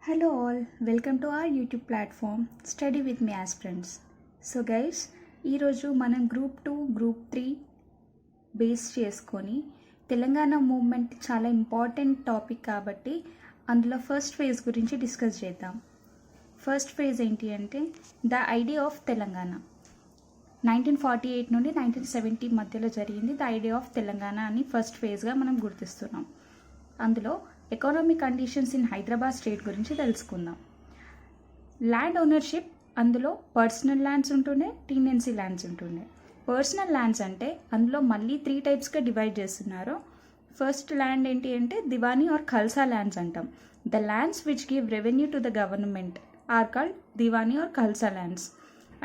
Hello all, welcome to our YouTube platform Study with me aspirants. So guys, ఈరోజు మనం group 2 group 3 base చేసుకొని Telangana movement చాలా important topic కాబట్టి అందులో first phase గురించి డిస్కస్ చేద్దాం. ఫస్ట్ ఫేజ్ ఏంటి అంటే ద ఐడియా ఆఫ్ తెలంగాణ. 1948 నుండి 1970 మధ్యలో జరిగింది ద ఐడియా ఆఫ్ తెలంగాణ అని ఫస్ట్ ఫేజ్గా మనం గుర్తిస్తున్నాం. అందులో economic conditions in Hyderabad state గురించి తెలుసుకుందాం. ల్యాండ్ ఓనర్షిప్, అందులో పర్సనల్ ల్యాండ్స్ ఉంటుండే, టీనెన్సీ ల్యాండ్స్ ఉంటుండే. పర్సనల్ ల్యాండ్స్ అంటే అందులో మళ్ళీ 3 టైప్స్గా డివైడ్ చేస్తున్నారు. ఫస్ట్ ల్యాండ్ ఏంటి అంటే దివానీ ఆర్ ఖల్సా ల్యాండ్స్ అంటాం. The lands which give revenue to the government are called Diwani or Khalsa lands.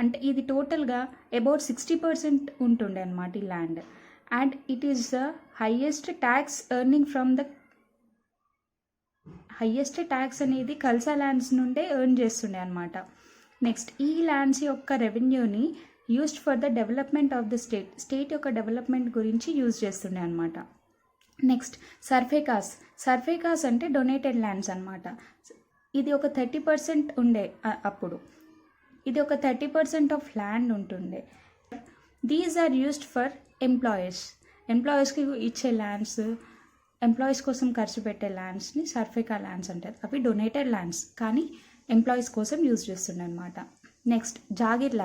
అంటే ఇది టోటల్గా అబౌట్ 60% ఉంటుండే అనమాట ఈ land. And it is the highest tax earning from the highest tax అనేది ఖల్సా ల్యాండ్స్ నుండే ఎర్న్ చేస్తుండే అనమాట. నెక్స్ట్ ఈ ల్యాండ్స్ యొక్క రెవెన్యూని used for the development of the state యొక్క డెవలప్మెంట్ గురించి యూజ్ చేస్తుండే అనమాట. నెక్స్ట్ సర్ఫేకాస్ అంటే డొనేటెడ్ ల్యాండ్స్ అనమాట. ఇది ఒక 30% ఉండే అప్పుడు. ఇది ఒక 30% ఆఫ్ ల్యాండ్ ఉంటుండే. దీస్ ఆర్ యూస్డ్ ఫర్ ఎంప్లాయీస్కి ఇచ్చే ల్యాండ్స్, ఎంప్లాయీస్ కోసం ఖర్చు పెట్టే ల్యాండ్స్ని సర్ఫేకా ల్యాండ్స్ అంటారు. అవి డొనేటెడ్ ల్యాండ్స్ కానీ ఎంప్లాయీస్ కోసం యూజ్ చేస్తుండే అనమాట. నెక్స్ట్ జాగీర్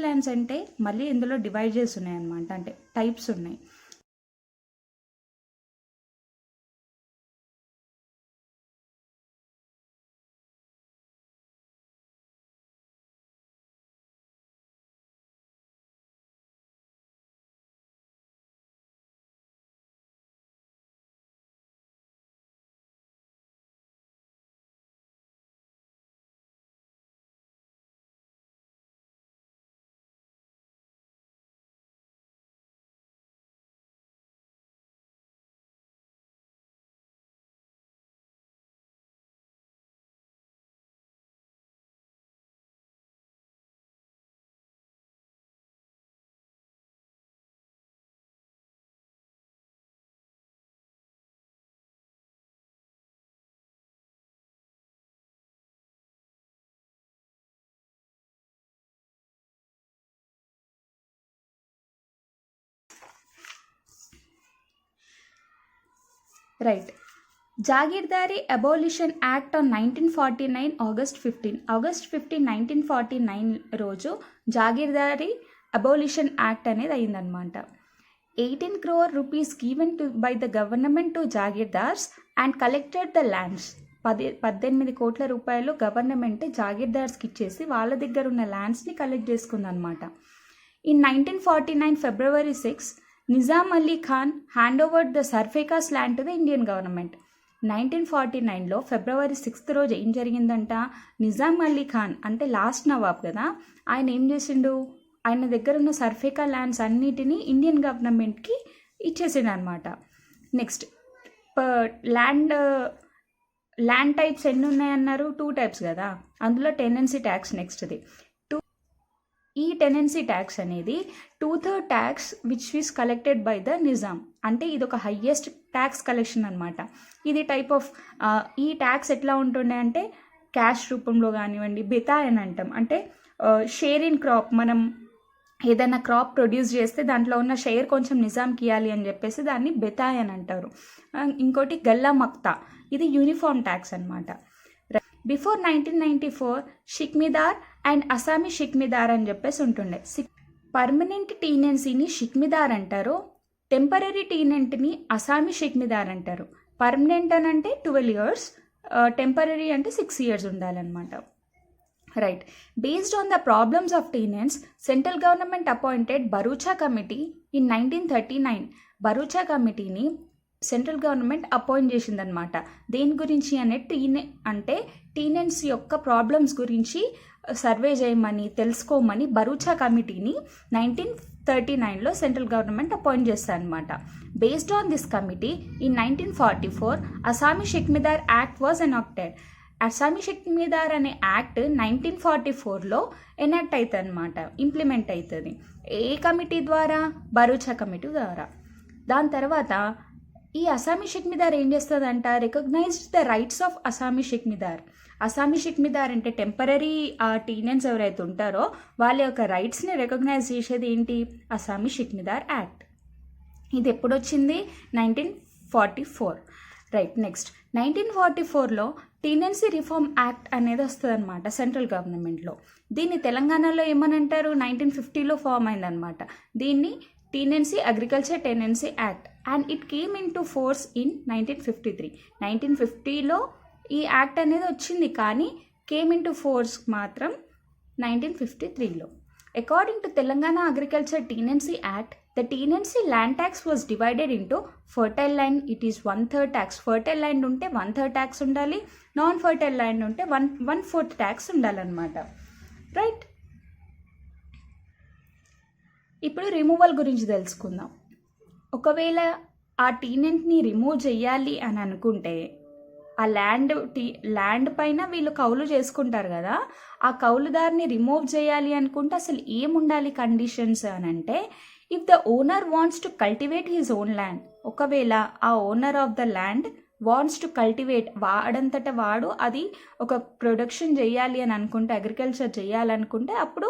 ల్యాండ్స్ అంటే మళ్ళీ ఇందులో డివైడ్ చేసి ఉన్నాయి అనమాట, అంటే టైప్స్ ఉన్నాయి. Right. Jagirdari abolition act on 1949 August 15, 1949 రోజు జాగీర్దారీ అబాలిషన్ యాక్ట్ అనేది అయిందనమాట. 18 crore rupees given by the government to jagirdars and collected the lands. 18 కోట్ల రూపాయలు గవర్నమెంట్ జాగీర్దార్స్కి ఇచ్చేసి వాళ్ళ దగ్గర ఉన్న ల్యాండ్స్ని కలెక్ట్ చేసుకుందనమాట. In 1949 February 6 Nizam Ali Khan hand over the Sarf-e-Khas land to the Indian government. 1949లో February 6 రోజు ఏం జరిగిందంట, నిజాం అలీ ఖాన్ అంటే లాస్ట్ నవాబ్ కదా, ఆయన ఏం చేసిండు, ఆయన దగ్గర ఉన్న సర్ఫేకా ల్యాండ్స్ అన్నిటినీ ఇండియన్ గవర్నమెంట్కి ఇచ్చేసిండు అనమాట. నెక్స్ట్ ల్యాండ్ టైప్స్ ఎన్ని ఉన్నాయన్నారు, 2 టైప్స్ కదా, అందులో టెనెన్సీ ట్యాక్స్ నెక్స్ట్ది. ఈ టెనెన్సీ ట్యాక్స్ అనేది 2/3 tax which is collected by the Nizam. అంటే ఇది ఒక హయ్యెస్ట్ ట్యాక్స్ కలెక్షన్ అనమాట. ఇది టైప్ ఆఫ్ ఈ ట్యాక్స్ ఎట్లా ఉంటుండే అంటే క్యాష్ రూపంలో కానివ్వండి, బెతాయ్ అని అంటాం. అంటే షేర్ ఇన్ క్రాప్, మనం ఏదైనా క్రాప్ ప్రొడ్యూస్ చేస్తే దాంట్లో ఉన్న షేర్ కొంచెం నిజాంకి ఇవ్వాలి అని చెప్పేసి దాన్ని బెతాయ్ అని అంటారు. ఇంకోటి గల్లా మక్తా, ఇది యూనిఫామ్ ట్యాక్స్ అనమాట. బిఫోర్ 1994 షిక్మిదార్ అండ్ అసామీ షిక్మిదార్ అని చెప్పేసి ఉంటుండే. పర్మనెంట్ టీనెన్సీని షిక్మిదార్ అంటారు, టెంపరీ టీనెంట్ని అసామీ షిక్మిదార్ అంటారు. పర్మనెంట్ అని అంటే 12 years, టెంపరీ అంటే 6 years ఉండాలన్నమాట. Right. Based on the problems of tenants, central government appointed Bharucha committee in 1939. Bharucha కమిటీని సెంట్రల్ గవర్నమెంట్ అపాయింట్ చేసిందనమాట. దేని గురించి అంటే టీనెంట్స్ యొక్క ప్రాబ్లమ్స్ గురించి సర్వే చేయమని, తెలుసుకోమని బరూచా కమిటీని 1939లో సెంట్రల్ గవర్నమెంట్ అపాయింట్ చేస్తారనమాట. Based on this committee in 1944 Asami Shikmidar act was enacted. Asami Shikmidar అనే యాక్ట్ 1944లో ఎనాక్ట్ అవుతుంది అనమాట, ఇంప్లిమెంట్ అవుతుంది. ఏ కమిటీ ద్వారా, బరూచా కమిటీ ద్వారా. దాని తర్వాత ఈ అసామీ షిక్మిదార్ ఏం చేస్తుందంట, రికగ్నైజ్డ్ ద రైట్స్ ఆఫ్ అసామీ షిక్మిదార్. అసామీ షిక్మిదార్ అంటే టెంపరీ టీనెన్స్ ఎవరైతే ఉంటారో వాళ్ళ యొక్క రైట్స్ని రికగ్నైజ్ చేసేది ఏంటి, అసామీ షిక్మిదార్ యాక్ట్. ఇది ఎప్పుడు వచ్చింది, 1944. రైట్. నెక్స్ట్ 1944లో టీనెన్సీ రిఫార్మ్ యాక్ట్ అనేది వస్తుంది అనమాట సెంట్రల్ గవర్నమెంట్లో. దీన్ని తెలంగాణలో ఏమని అంటారు, 1950లో ఫామ్ అయిందనమాట. దీన్ని tenancy agriculture tenancy act and it came into force in 1953. 1950లో ఈ యాక్ట్ అనేది వచ్చింది, కానీ కేమ్ ఇన్ టు ఫోర్స్ మాత్రం 1953లో. According to Telangana agriculture tenancy act, the tenancy land tax was divided into fertile land, it is 1/3 tax. fertile land ఉంటే 1/3 tax ఉండాలి, non fertile land ఉంటే 1/4 tax ఉండాలన్నమాట. రైట్. ఇప్పుడు రిమూవల్ గురించి తెలుసుకుందాం. ఒకవేళ ఆ టీనెంట్ని రిమూవ్ చేయాలి అని అనుకుంటే, ఆ ల్యాండ్ పైన వీళ్ళు కౌలు చేసుకుంటారు కదా, ఆ కౌలుదారిని రిమూవ్ చేయాలి అనుకుంటే అసలు ఏముండాలి కండిషన్స్ అని అంటే, if the owner wants to cultivate his own land, ఒకవేళ ఆ owner of the land wants to cultivate, వాడంతట వాడు అది ఒక ప్రొడక్షన్ చేయాలి అని అనుకుంటే, అగ్రికల్చర్ చేయాలనుకుంటే అప్పుడు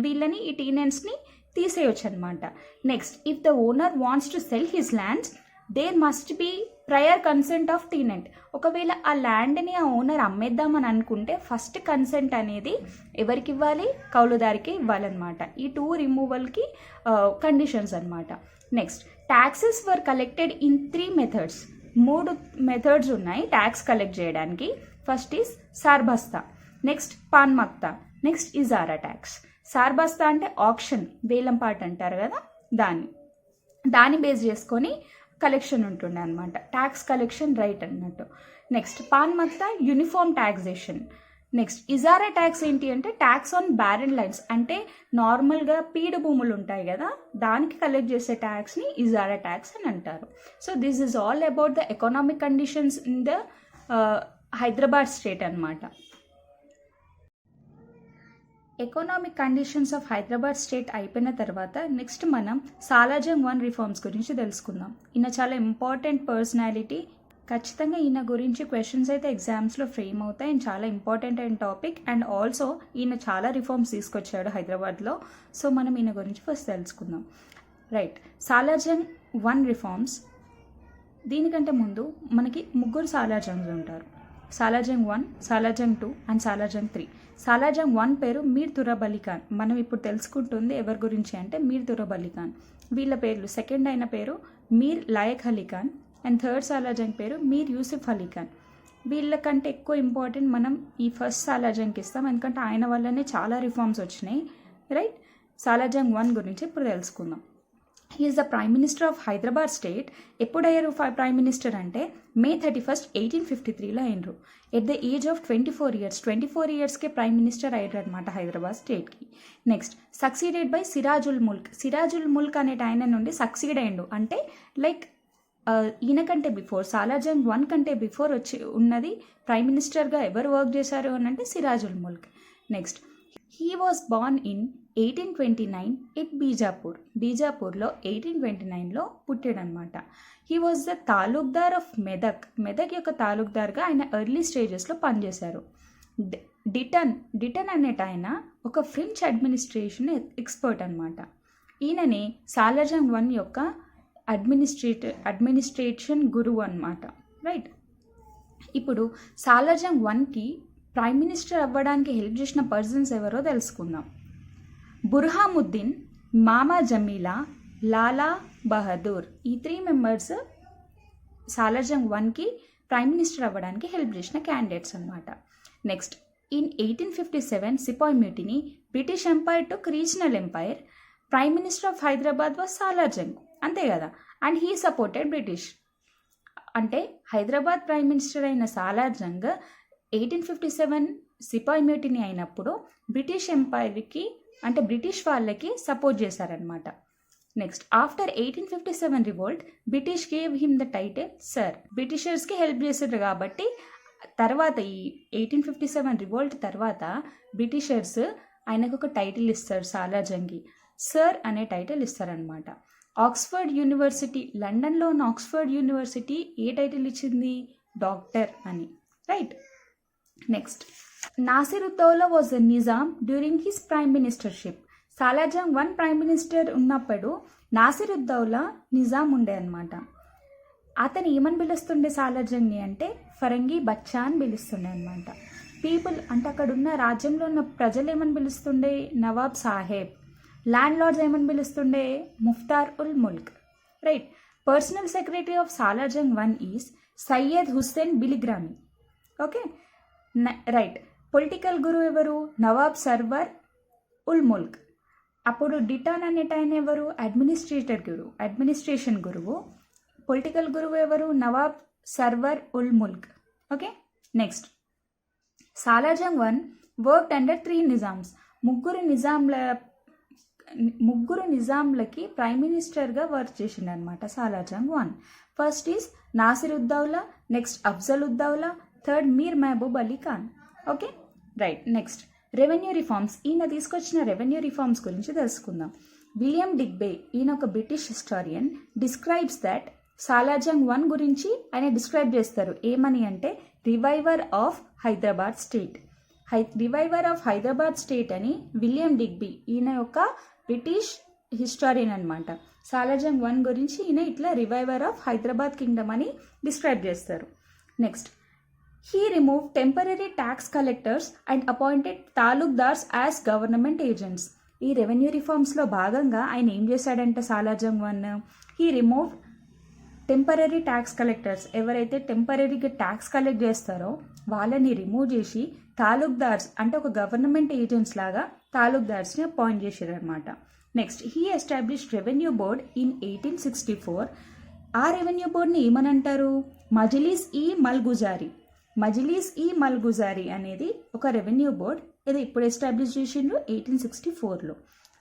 వీళ్ళని ఈ టీనెంట్స్ని తీసేయొచ్చు అనమాట. Next, if the owner wants to sell his lands, there must be prior consent of tenant. ఒకవేళ ఆ ల్యాండ్ని ఆ ఓనర్ అమ్మేద్దామని అనుకుంటే ఫస్ట్ కన్సెంట్ అనేది ఎవరికి ఇవ్వాలి, కౌలుదారికి ఇవ్వాలన్నమాట. ఈ 2 రిమూవల్కి కండిషన్స్ అనమాట. Next, taxes were collected in 3 methods. 3 methods ఉన్నాయి ట్యాక్స్ కలెక్ట్ చేయడానికి. First is Sarbasta, next Pan Maqta, next Ijara tax. Sarbasta అంటే ఆక్షన్, వేలంపాట అంటారు కదా, దాన్ని బేస్ చేసుకొని కలెక్షన్ ఉంటుండే అనమాట, ట్యాక్స్ కలెక్షన్ రైట్ అన్నట్టు. Next Pan Maqta uniform taxation. Next Ijara tax ఏంటి అంటే ట్యాక్స్ ఆన్ బ్యారెన్ ల్యాండ్స్, అంటే నార్మల్గా పీడు భూములు ఉంటాయి కదా, దానికి కలెక్ట్ చేసే ట్యాక్స్ని ఇజారా ట్యాక్స్ అని అంటారు. So this is all about the economic conditions in the Hyderabad state అనమాట. Economic conditions of Hyderabad state అయిపోయిన తర్వాత నెక్స్ట్ మనం సాలార్జంగ్ 1 రిఫార్మ్స్ గురించి తెలుసుకుందాం. ఈయన చాలా ఇంపార్టెంట్ పర్సనాలిటీ, ఖచ్చితంగా ఈయన గురించి క్వశ్చన్స్ అయితే ఎగ్జామ్స్లో ఫ్రేమ్ అవుతాయి అండ్ చాలా ఇంపార్టెంట్ అయిన టాపిక్. అండ్ ఆల్సో ఈయన చాలా రిఫార్మ్స్ తీసుకొచ్చాడు హైదరాబాద్లో. సో మనం ఈయన గురించి ఫస్ట్ తెలుసుకుందాం. రైట్. సాలార్జంగ్ 1 రిఫార్మ్స్. దీనికంటే ముందు మనకి 3 సాలార్జంగ్స్ ఉంటారు. సాలార్జంగ్ 1, సాలార్జంగ్ 2 అండ్ సాలార్జంగ్ 3. సాలార్జంగ్ 1 పేరు మీర్ తురబ్ అలీ ఖాన్. మనం ఇప్పుడు తెలుసుకుంటుంది ఎవరి గురించి అంటే మీర్ తురబ్ అలీ ఖాన్. వీళ్ళ పేర్లు, సెకండ్ అయిన పేరు మీర్ లాయక్ అలీ ఖాన్ అండ్ థర్డ్ సాలార్జంగ్ పేరు మీర్ యూసుఫ్ అలీ ఖాన్. వీళ్ళకంటే ఎక్కువ ఇంపార్టెంట్ మనం ఈ ఫస్ట్ సాలార్జంగ్కి ఇస్తాం, ఎందుకంటే ఆయన వల్లనే చాలా రిఫార్మ్స్ వచ్చినాయి. రైట్. సాలార్జంగ్ 1 గురించి ఇప్పుడు తెలుసుకుందాం. He is the prime minister of Hyderabad state. ఎప్పుడయ్యారు ప్రైమ్ మినిస్టర్ అంటే May 31, 1853లో అయినరు. At the age of 24 years. 24 yearsకే ప్రైమ్ మినిస్టర్ అయ్యారు అనమాట హైదరాబాద్ స్టేట్కి. Next, succeeded by Sirajul Mulk. Sirajul Mulk అనే ఆయన నుండి సక్సీడ్ అయ్యిండు, అంటే లైక్ ఈయన కంటే బిఫోర్, సాలార్జంగ్ 1 కంటే బిఫోర్ వచ్చి ఉన్నది ప్రైమ్ మినిస్టర్గా ఎవరు వర్క్ చేశారు అని అంటే Sirajul Mulk. Next, he was born in 1829 at Bijapur. బీజాపూర్లో 1829లో పుట్టాడనమాట. He was the taluqdar of Medak. Medak యొక్క తాలూక్దార్గా ఆయన ఎర్లీ స్టేజెస్లో పనిచేశారు. డిటన్ అనేట ఆయన ఒక ఫ్రెంచ్ అడ్మినిస్ట్రేషన్ ఎక్స్పర్ట్ అనమాట. ఈయననే సాలార్జంగ్ 1 యొక్క అడ్మినిస్ట్రేషన్ గురువు అనమాట. రైట్. ఇప్పుడు సాలార్జంగ్ 1కి ప్రైమ్ మినిస్టర్ అవ్వడానికి హెల్ప్ చేసిన పర్సన్స్ ఎవరో తెలుసుకుందాం. బుర్హాముద్దీన్, మామా జమీలా, లాలా బహదూర్. ఈ 3 మెంబర్స్ సాలార్జంగ్ 1కి ప్రైమ్ మినిస్టర్ అవ్వడానికి హెల్ప్ చేసిన క్యాండిడేట్స్ అనమాట. Next, in 1857 sepoy mutiny, British empire took regional empire. Prime minister of Hyderabad was Salarjung, అంతే కదా, అండ్ హీ సపోర్టెడ్ బ్రిటిష్. అంటే హైదరాబాద్ ప్రైమ్ మినిస్టర్ అయిన సాలార్జంగ్ 1857 సిపాయ్ మ్యూటినీ అయినప్పుడు బ్రిటిష్ ఎంపైర్కి, అంటే బ్రిటిష్ వాళ్ళకి సపోర్ట్ చేశారనమాట. Next, after 1857 revolt, British gave him the title sir. బ్రిటిషర్స్కి హెల్ప్ చేశారు కాబట్టి తర్వాత ఈ 1857 రివోల్ట్ తర్వాత బ్రిటిషర్స్ ఆయనకు ఒక టైటిల్ ఇస్తారు, సాలార్జంగ్కి సర్ అనే టైటిల్ ఇస్తారనమాట. ఆక్స్ఫర్డ్ యూనివర్సిటీ, లండన్లో ఉన్న ఆక్స్ఫర్డ్ యూనివర్సిటీ ఏ టైటిల్ ఇచ్చింది? డాక్టర్ అని. Right. Next, Nasiruddaula was a Nizam during his prime ministership. Salar Jung 1 prime minister ఉన్నప్పుడు నాసిరుద్దౌలా నిజాం ఉండే అనమాట. అతను ఏమని పిలుస్తుండే సాలార్జంగ్ని అంటే ఫరంగి బచ్చా అని పిలుస్తుండే అనమాట. పీపుల్ అంటే అక్కడ ఉన్న రాజ్యంలో ఉన్న ప్రజలు ఏమని పిలుస్తుండే? నవాబ్ సాహెబ్. ల్యాండ్ లార్డ్స్ ఏమని పిలుస్తుండే? Muftar ul Mulk. Right. Personal secretary of Salar Jung 1 is Syed Hussain Bilgrami. Okay. Right. Political గురువు ఎవరు? నవాబ్ సర్వర్ ఉల్ ముల్క్. అప్పుడు డిటాన్ అనేట ఆయన ఎవరు? అడ్మినిస్ట్రేషన్ గురువు. పొలిటికల్ గురువు ఎవరు? Nawab Sarvar ul Mulk. Okay. Next, Salar Jung 1 worked under 3 Nizams. ముగ్గురు నిజాంలకి ప్రైమ్ మినిస్టర్గా వర్క్ చేసిండు అనమాట Salar Jung 1. First is Nasiruddaula, next Afzaluddaula, third Mir Mahbub Ali Khan. Okay. Right. Next, revenue reforms. ఈయన తీసుకొచ్చిన రెవెన్యూ రిఫార్మ్స్ గురించి తెలుసుకుందాం. విలియం డిగ్బే, ఈయన ఒక British historian, describes that Salar Jung 1 గురించి ఆయన డిస్క్రైబ్ చేస్తారు. ఏమని అంటే reviver of Hyderabad state. Reviver of Hyderabad state అని విలియం డిగ్బీ, ఈయన యొక్క బ్రిటిష్ హిస్టారియన్ అనమాట. సాలార్జంగ్ 1 గురించి ఈయన ఇట్లా రివైవర్ ఆఫ్ హైదరాబాద్ కింగ్డమ్ అని డిస్క్రైబ్ చేస్తారు. Next, he remove temporary tax collectors and appointed taluqdars as government agents. ఈ రెవెన్యూ రిఫార్మ్స్లో భాగంగా ఆయన ఏం చేశాడంటే Salar Jung 1, he remove temporary tax collectors, ఎవరైతే టెంపరరీగా ట్యాక్స్ కలెక్ట్ చేస్తారో వాళ్ళని రిమూవ్ చేసి తాలూక్దార్స్ అంటే ఒక గవర్నమెంట్ ఏజెంట్స్ లాగా తాలూక్దార్స్ని అపాయింట్ చేశారు అనమాట. Next, he established revenue board in 1864. ఆ రెవెన్యూ బోర్డ్ని ఏమనంటారు? మజ్లిస్ ఈ మల్గుజారీ. మజ్లిస్ ఈ మల్గుజారీ అనేది ఒక రెవెన్యూ బోర్డ్. ఇది ఇప్పుడు ఎస్టాబ్లిష్ చేసిండ్రు 1864లో.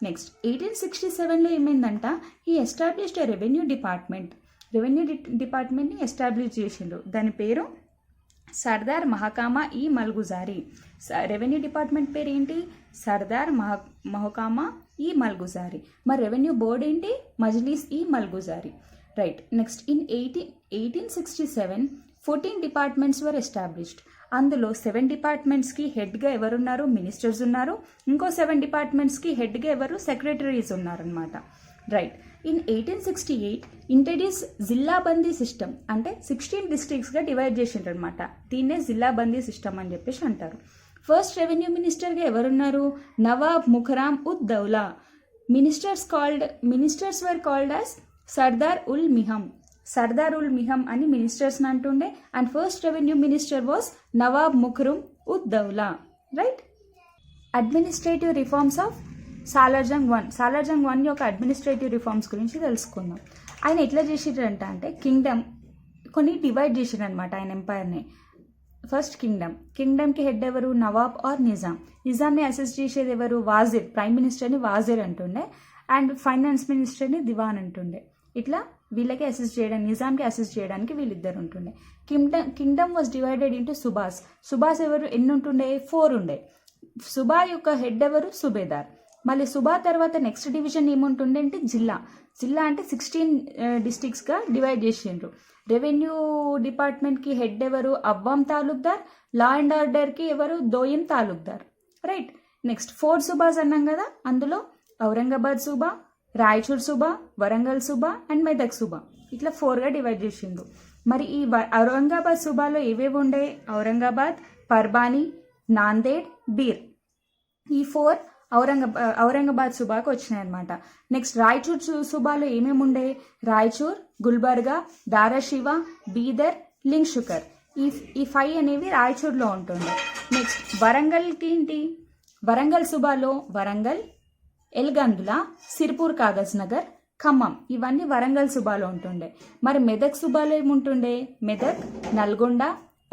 నెక్స్ట్, 1867లో ఏమైందంట? హీ ఎస్టాబ్లిష్డ్ ఎ రెవెన్యూ డిపార్ట్మెంట్ని ఎస్టాబ్లిష్ చేసిండ్రు. దాని పేరు సర్దార్ మహకామా ఈ మల్గుజారీ. రెవెన్యూ డిపార్ట్మెంట్ పేరు ఏంటి? సర్దార్ మహకామా ఈ మల్గుజారీ. మరి రెవెన్యూ బోర్డ్ ఏంటి? Majlis e Malguzari. Right. Next, in 1867 14 departments were established. అందులో 7 డిపార్ట్మెంట్స్కి హెడ్గా ఎవరున్నారు? మినిస్టర్స్ ఉన్నారు. ఇంకో 7 డిపార్ట్మెంట్స్కి హెడ్గా ఎవరు? సెక్రటరీస్ ఉన్నారనమాట. రైట్. ఇన్ 1868 ఇంట్రడ్యూస్ జిల్లాబందీ సిస్టమ్, అంటే 16 డిస్ట్రిక్ట్స్గా డివైడ్ చేసిండ్రు అనమాట. దీన్నే జిల్లాబందీ సిస్టమ్ అని చెప్పేసి అంటారు. ఫస్ట్ రెవెన్యూ మినిస్టర్గా ఎవరున్నారు? Nawab Mukharam ud Daula. Ministers were called as Sardar ul Miham అని మినిస్టర్స్ని అంటుండే. And first revenue minister was Nawab Mukharum ud Daula. Right. Administrative reforms of Salar Jung 1 యొక్క అడ్మినిస్ట్రేటివ్ రిఫార్మ్స్ గురించి తెలుసుకుందాం. ఆయన ఎట్లా చేసిరంట అంటే కొన్ని డివైడ్ చేసిరనమాట ఆయన ఎంపైర్ని. ఫస్ట్ కింగ్డమ్కి హెడ్ ఎవరు? నవాబ్ ఆర్ నిజాంని అసిస్ట్ చేసేది ఎవరు? వాజిర్. ప్రైమ్ మినిస్టర్ని వాజిర్ అంటుండే అండ్ ఫైనాన్స్ మినిస్టర్ని దివాన్ అంటుండే. ఇట్లా వీళ్ళకి అసిస్ట్ చేయడానికి, నిజాంకి అసిస్ట్ చేయడానికి వీళ్ళిద్దరు ఉంటుండే. కింగ్డమ్ వాజ్ డివైడెడ్ ఇంటూ సుబాస్ ఎవరు? ఎన్ని ఉంటుండే? 4 ఉండే. సుబా యొక్క హెడ్ ఎవరు? సుబేదార్. మళ్ళీ సుబా తర్వాత నెక్స్ట్ డివిజన్ ఏముంటుండే అంటే జిల్లా అంటే 16 డిస్ట్రిక్ట్స్గా డివైడ్ చేసిండ్రు. రెవెన్యూ డిపార్ట్మెంట్కి హెడ్ ఎవరు? అవ్వాం తాలూక్దార్. లా అండ్ ఆర్డర్కి ఎవరు? దోయిం తాలూక్దార్. రైట్. నెక్స్ట్ 4 సుబాస్ అన్నాం కదా, అందులో ఔరంగాబాద్ సుబా, రాయచూర్ సుబా, వరంగల్ సుబా అండ్ మెదక్ సుబా, ఇట్లా 4గా డివైడ్ చేసిండ్రు. మరి ఈ ఔరంగాబాద్ సుబాలో ఏవేవి ఉండే? ఔరంగాబాద్, పర్బానీ, నాందేడ్, బీర్. ఈ 4 ఔరంగాబాద్ సుబాకు వచ్చినాయి అనమాట. నెక్స్ట్ రాయచూర్ సుబాలో ఏమేమి ఉండే? రాయచూర్, గుల్బర్గా, దారాషివా, బీదర్, లింగ్షుకర్. ఈ 5 అనేవి రాయచూర్లో ఉంటుంది. నెక్స్ట్ వరంగల్కి ఏంటి? వరంగల్ సుబాలో వరంగల్, ఎల్గందుల, సిర్పూర్ కాగజ్ నగర్, ఖమ్మం, ఇవన్నీ వరంగల్ సుబాలో ఉంటుండే. మరి మెదక్ సుబాలో ఏముంటుండే? మెదక్, నల్గొండ,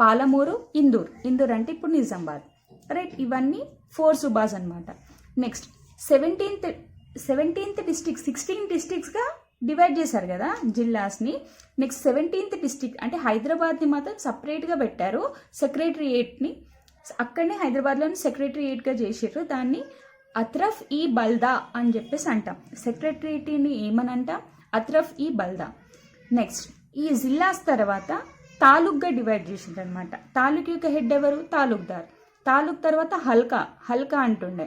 పాలమూరు, ఇందూర్ అంటే ఇప్పుడు నిజామాబాద్. రైట్. ఇవన్నీ 4 సుబాస్ అనమాట. నెక్స్ట్ 17th డిస్ట్రిక్ట్ 16 డిస్ట్రిక్ట్స్గా డివైడ్ చేశారు కదా జిల్లాస్ని. నెక్స్ట్ 17th డిస్ట్రిక్ట్ అంటే హైదరాబాద్ని మాత్రం సపరేట్గా పెట్టారు. సెక్రటరియేట్ని అక్కడనే హైదరాబాద్లోని సెక్రటరియేట్గా చేసారు. దాన్ని అత్రఫ్ ఈ బల్దా అని చెప్పేసి అంటాం. సెక్రటరియేట్ని ఏమని అంటాం? అత్రఫ్-ఈ బల్దా. నెక్స్ట్ ఈ జిల్లాస్ తర్వాత తాలూక్గా డివైడ్ చేసిండ్రు అనమాట. తాలూక్ యొక్క హెడ్ ఎవరు? తాలూక్దార్. తాలూక్ తర్వాత హల్కా అంటుండే.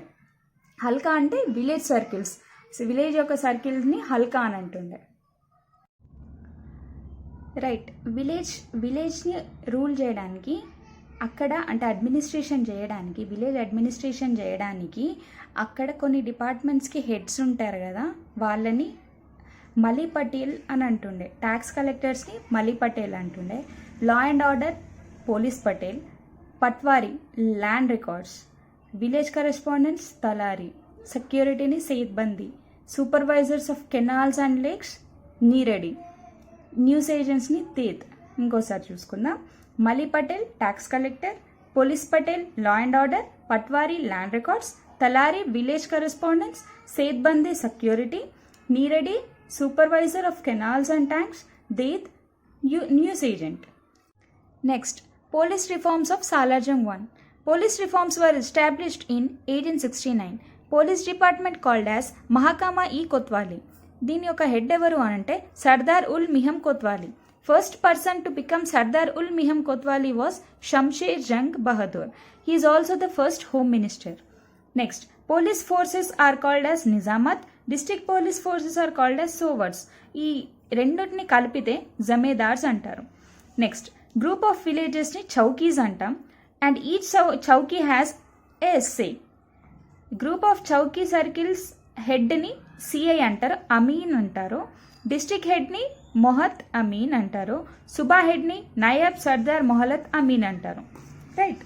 హల్కా అంటే విలేజ్ సర్కిల్స్, విలేజ్ యొక్క సర్కిల్స్ని హల్కా అని అంటుండే. రైట్. విలేజ్ని రూల్ చేయడానికి అక్కడ అంటే విలేజ్ అడ్మినిస్ట్రేషన్ చేయడానికి అక్కడ కొన్ని డిపార్ట్మెంట్స్కి హెడ్స్ ఉంటారు కదా, వాళ్ళని మలీ పటేల్ అని అంటుండే. ట్యాక్స్ కలెక్టర్స్ని మలీ పటేల్ అంటుండే. Law and order police Patel. Patwari land records. Village correspondents Talari. సెక్యూరిటీని Sethbandi. Supervisors of canals and lakes Neeradi. News ఏజెంట్స్ని తేత్. ఇంకోసారి చూసుకుందాం. Mali Patel tax collector, police Patel law and order, Patwari land records, Talari village correspondents, Sethbandi security, Neeradi supervisor of canals and tanks, Deth news agent. Next, police reforms of Salarjung I. Police reforms were established in 1869. Police department called as Mahakama-e-Kotwali. దీని యొక్క head ఎవరు అనంటే Sardar ul Miham Kotwali. First person to become Sardar ul Miham Kotwali was Shamsher Jung Bahadur. He is also the first home minister. Next, police forces are called as Nizamat. District police forces are called as Sowars. ఈ రెండింటిని కలిపితే జమేదార్స్ అంటారు. నెక్స్ట్, group of విలేజెస్ని చౌకీస్ అంటాం. And each chowki has a SI. Group of chowki circles హెడ్ని CI అంటారు, అమీన్ అంటారు. డిస్ట్రిక్ట్ హెడ్ని మొహత్ అమీన్ అంటారు. సుబా హెడ్ని నయాబ్ సర్దార్ మొహలత్ అమీన్ అంటారు. Right.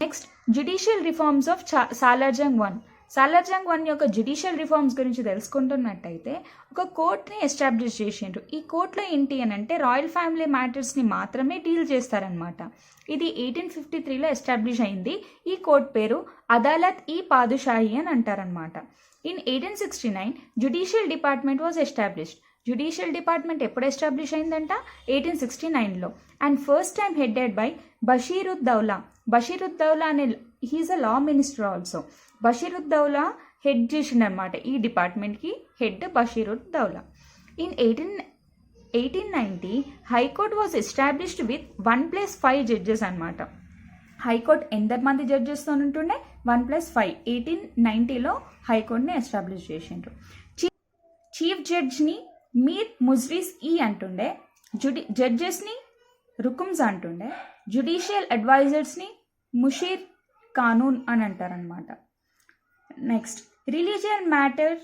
Next, judicial reforms of Salar Jung I. Salar Jung I యొక్క జ్యుడిషియల్ రిఫార్మ్స్ గురించి తెలుసుకుంటున్నట్టయితే ఒక కోర్ట్ని ఎస్టాబ్లిష్ చేసిండ్రు. ఈ కోర్టులో ఏంటి అని అంటే రాయల్ ఫ్యామిలీ మ్యాటర్స్ని మాత్రమే డీల్ చేస్తారనమాట. ఇది 1853లో ఎస్టాబ్లిష్ అయింది. ఈ కోర్ట్ పేరు అదాలత్-ఈ పాదుషాహి అని అంటారనమాట. In 1869 judicial department was established. Judicial department ఎప్పుడు ఎస్టాబ్లిష్ అయిందంట? 1869లో. And first time headed by Bashiruddaula. Bashiruddaula అనే he is a law minister also. Bashiruddaula head చేసిండనమాట ఈ డిపార్ట్మెంట్కి. Head Bashiruddaula. In 1890 high court was established with 1+5 judges అనమాట. హైకోర్ట్ ఎంతమంది జడ్జెస్తో ఉంటుండే? 1+5. 1890లో హైకోర్ట్ని ఎస్టాబ్లిష్ చేసిండ్రు. చీఫ్ జడ్జ్ని మీర్ ముజ్రీస్ ఈ అంటుండే. జడ్జెస్ని రుకుమ్స్ అంటుండే. జ్యుడిషియల్ అడ్వైజర్స్ని ముషీర్ కానూన్ అని అంటారనమాట. Next, religion matter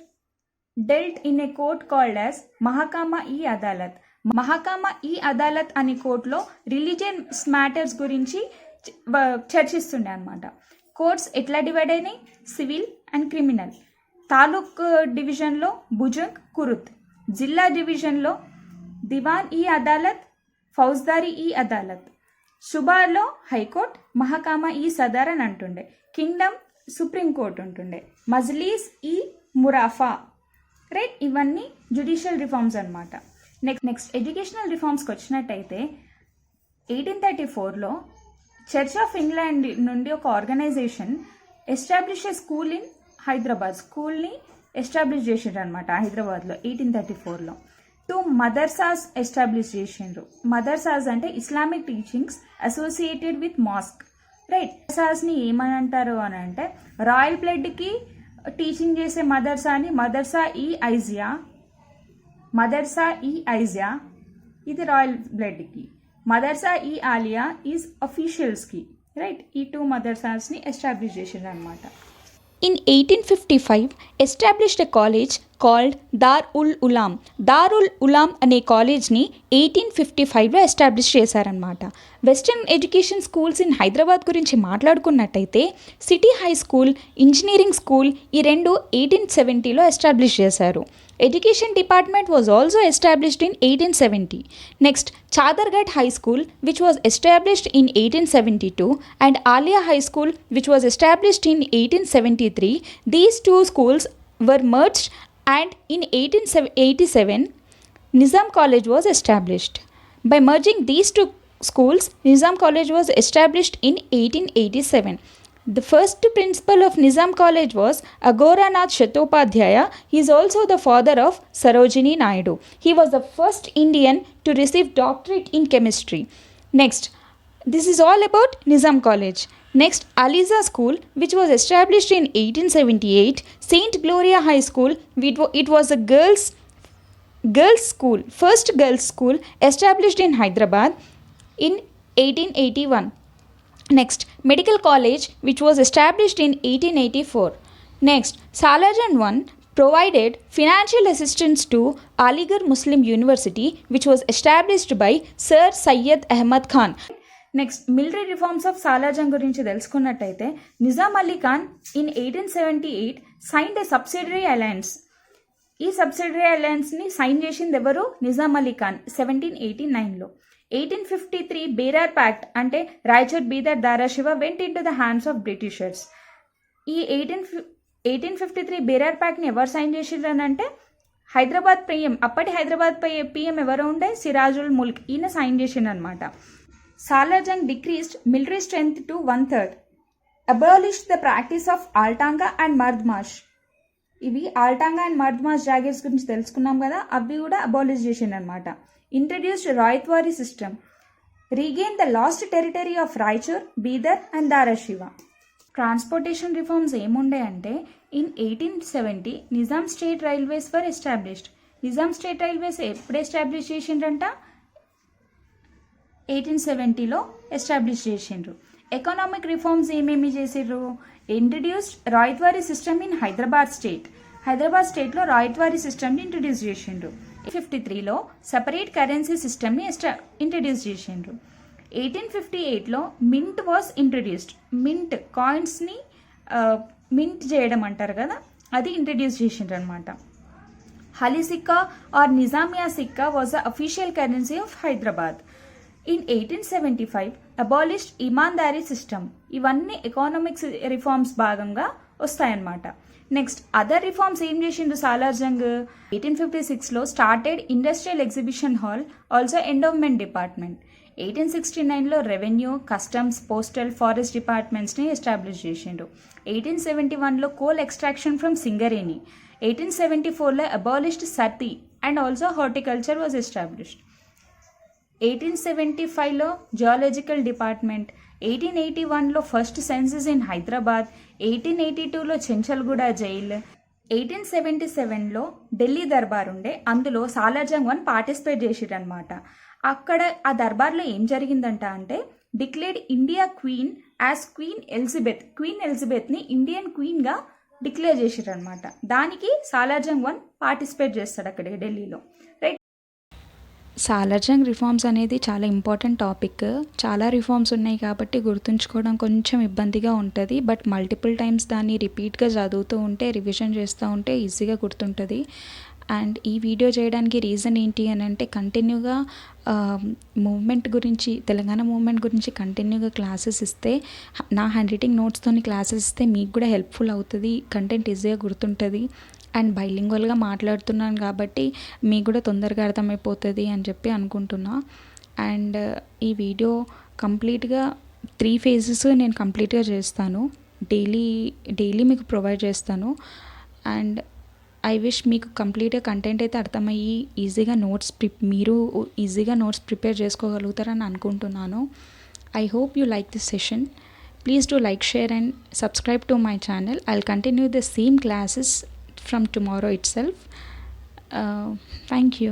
dealt in a court called as Mahakama e Adalat. Mahakama e Adalat అనే కోర్టులో రిలీజియన్ మ్యాటర్స్ గురించి చర్చిస్తుండే అనమాట. కోర్ట్స్ ఎట్లా డివైడ్ అయినాయి? Civil and criminal. తాలూక్ డివిజన్లో బుజంగ్, కురుత్. జిల్లా డివిజన్లో దివాన్-ఈ-అదాలత్, ఫౌజ్దారీ-ఈ-అదాలత్. సుబాలో హైకోర్ట్, మహకామా-ఈ-సదర్ అని అంటుండే. కింగ్డమ్ సుప్రీంకోర్టు ఉంటుండే. మజ్లీస్-ఈ మురాఫా. రైట్. ఇవన్నీ జ్యుడిషియల్ రిఫార్మ్స్ అనమాట. నెక్స్ట్ ఎడ్యుకేషనల్ రిఫార్మ్స్కి వచ్చినట్టయితే 1834లో చర్చ్ ఆఫ్ ఇంగ్లాండ్ నుండి ఒక organisation establish a school in Hyderabad. స్కూల్ని ఎస్టాబ్లిష్ చేసిండ్రు అనమాట హైదరాబాద్లో 1834లో. 2 మదర్సాస్ ఎస్టాబ్లిష్ చేసిండ్రు. మదర్సాస్ అంటే Islamic teachings associated with mosque. Right. మదర్సాస్ని ఏమని అంటారు అని అంటే రాయల్ బ్లడ్కి టీచింగ్ చేసే మదర్సాని మదర్సా-ఈ-ఐజియా. మదర్సా-ఈ-ఐజియా ఇది రాయల్ బ్లడ్కి. మదర్సా-ఈ-ఆలియా ఈజ్ అఫీషియల్స్కి. రైట్. ఈ 2 మదర్సాస్ని ఎస్టాబ్లిష్ చేసిండ్రు అనమాట. In 1855, established a college called Dar-ul-Ulam. Dar-ul-Ulam అనే కాలేజ్ని 1855లో ఎస్టాబ్లిష్ చేశారనమాట. Western education schools in Hyderabad గురించి మాట్లాడుకున్నట్టయితే city high school, engineering school ఈ రెండు 1870లో ఎస్టాబ్లిష్ చేశారు. Education department was also established in 1870. Next, Chadargarh High School, which was established in 1872, and Alia High School, which was established in 1873. These 2 schools were merged, and in 1887, Nizam College was established. By merging these 2 schools, Nizam College was established in 1887. The first principal of Nizam College was Agoranath Chattopadhyaya. He is also the father of Sarojini Naidu. He was the first Indian to receive doctorate in chemistry. Next, this is all about Nizam College. Next, Aliza School, which was established in 1878. Saint Gloria High School, it was a girls' school, first girls' school established in Hyderabad in 1881. Next, Medical College, which was established in 1884. Next, Salajan I provided financial assistance to Aligarh Muslim University, which was established by Sir Syed Ahmad Khan. Next, military reforms of Salar Jung గురించి తెలుసుకున్నట్టయితే Nizam Ali Khan in 1878 signed a subsidiary alliance. ఈ subsidiary అలయన్స్ని sign చేసింది ఎవరు? నిజాం అలీ ఖాన్ 1789లో. 1853 Berar pact అంటే Raichur, Bidar, Darashiva went in to the hands of Britishers. ఈ 1853 బేరార్ ప్యాక్ట్ని ఎవరు సైన్ చేసిండ్రు అని అంటే హైదరాబాద్ పిఎం, అప్పటి హైదరాబాద్ పిఎం ఎవరు ఉండే? సిరాజుల్ ముల్క్. ఈయన సైన్ చేసిండు అనమాట. Salar Jung decreased military strength to 1/3. Abolished the practice of Altanga and Mardmash. ఇవి ఆల్టాంగా అండ్ మర్ద్మాష్ జాగీర్స్ గురించి తెలుసుకున్నాం కదా, అవి కూడా అబాలిష్ చేసిండు అనమాట. Introduced Raitwari system, regained the lost territory of Raichur, Bidar and Darashiva. Transportation reforms ఏముండే అంటే in 1870 Nizam state railways were established. Nizam state railways ఎప్పుడు ఎస్టాబ్లిష్ చేసిండ్రంట? 1870లో ఎస్టాబ్లిష్ చేసిండ్రు. ఎకనామిక్ రిఫార్మ్స్ ఏమేమి చేసిర్రు? Introduced Ryotwari system in Hyderabad state. Hyderabad స్టేట్లో రాయిత్వారీ సిస్టమ్ని ఇంట్రడ్యూస్ చేసిండ్రు. 1853లో సపరేట్ కరెన్సీ సిస్టమ్ని ఇంట్రడ్యూస్ చేసిండ్రు. 1858లో మింట్ వాజ్ ఇంట్రడ్యూస్డ్. మింట్ కాయిన్స్ని మింట్ చేయడం అంటారు కదా, అది ఇంట్రడ్యూస్ చేసిండ్రు అనమాట. Hali Sikka or Nizamia Sikka was the official currency of Hyderabad. In 1875 abolished ఇమాందారీ system. ఇవన్నీ ఎకానమిక్స్ రిఫార్మ్స్ భాగంగా వస్తాయన్నమాట. నెక్స్ట్, అదర్ రిఫార్మ్స్ ఏం చేసిండ్రు సాలార్జంగ్? 1856లో started industrial exhibition hall, also endowment department. 1869లో రెవెన్యూ, కస్టమ్స్, పోస్టల్, ఫారెస్ట్ డిపార్ట్మెంట్స్ని ఎస్టాబ్లిష్ చేసిండ్రు. 1871లో కోల్ ఎక్స్ట్రాక్షన్ ఫ్రమ్ సింగరేణి. 1874లో abolished sati and also horticulture was established. 1875లో జియాలజికల్ డిపార్ట్మెంట్. 1881లో ఫస్ట్ సెన్సస్ ఇన్ హైదరాబాద్. 1882లో చెంచల్గూడ జైల్. 1877లో ఢిల్లీ దర్బార్ ఉండే, అందులో సాలార్జంగ్ I పార్టిసిపేట్ చేసిరనమాట. అక్కడ ఆ దర్బార్లో ఏం జరిగిందంట అంటే declared India queen as queen ఎలిజబెత్ని ఇండియన్ క్వీన్గా డిక్లేర్ చేసిరనమాట. దానికి సాలార్జంగ్ I పార్టిసిపేట్ చేస్తాడు అక్కడ ఢిల్లీలో. రైట్. సాలార్జంగ్ రిఫార్మ్స్ అనేది చాలా ఇంపార్టెంట్ టాపిక్. చాలా రిఫార్మ్స్ ఉన్నాయి కాబట్టి గుర్తుంచుకోవడం కొంచెం ఇబ్బందిగా ఉంటుంది. బట్ మల్టిపుల్ టైమ్స్ దాన్ని రిపీట్గా చదువుతూ ఉంటే, రివిజన్ చేస్తూ ఉంటే ఈజీగా గుర్తుంటుంది. అండ్ ఈ వీడియో చేయడానికి రీజన్ ఏంటి అని అంటే కంటిన్యూగా మూవ్మెంట్ గురించి, తెలంగాణ మూవ్మెంట్ గురించి కంటిన్యూగా క్లాసెస్ ఇస్తే, నా హ్యాండ్ రైటింగ్ నోట్స్తోని క్లాసెస్ ఇస్తే మీకు కూడా హెల్ప్ఫుల్ అవుతుంది, కంటెంట్ ఈజీగా గుర్తుంటుంది. అండ్ బైలింగ్వల్గా మాట్లాడుతున్నాను కాబట్టి మీకు కూడా తొందరగా అర్థమైపోతుంది అని చెప్పి అనుకుంటున్నా. అండ్ ఈ వీడియో కంప్లీట్గా 3 phases నేను కంప్లీట్గా చేస్తాను. డైలీ మీకు ప్రొవైడ్ చేస్తాను. అండ్ ఐ విష్ మీకు కంప్లీట్గా కంటెంట్ అయితే అర్థమయ్యి మీరు ఈజీగా నోట్స్ ప్రిపేర్ చేసుకోగలుగుతారని అనుకుంటున్నాను. I hope you like this session. Please do like, share and subscribe to my channel. I will continue the same classes from tomorrow itself. Thank you.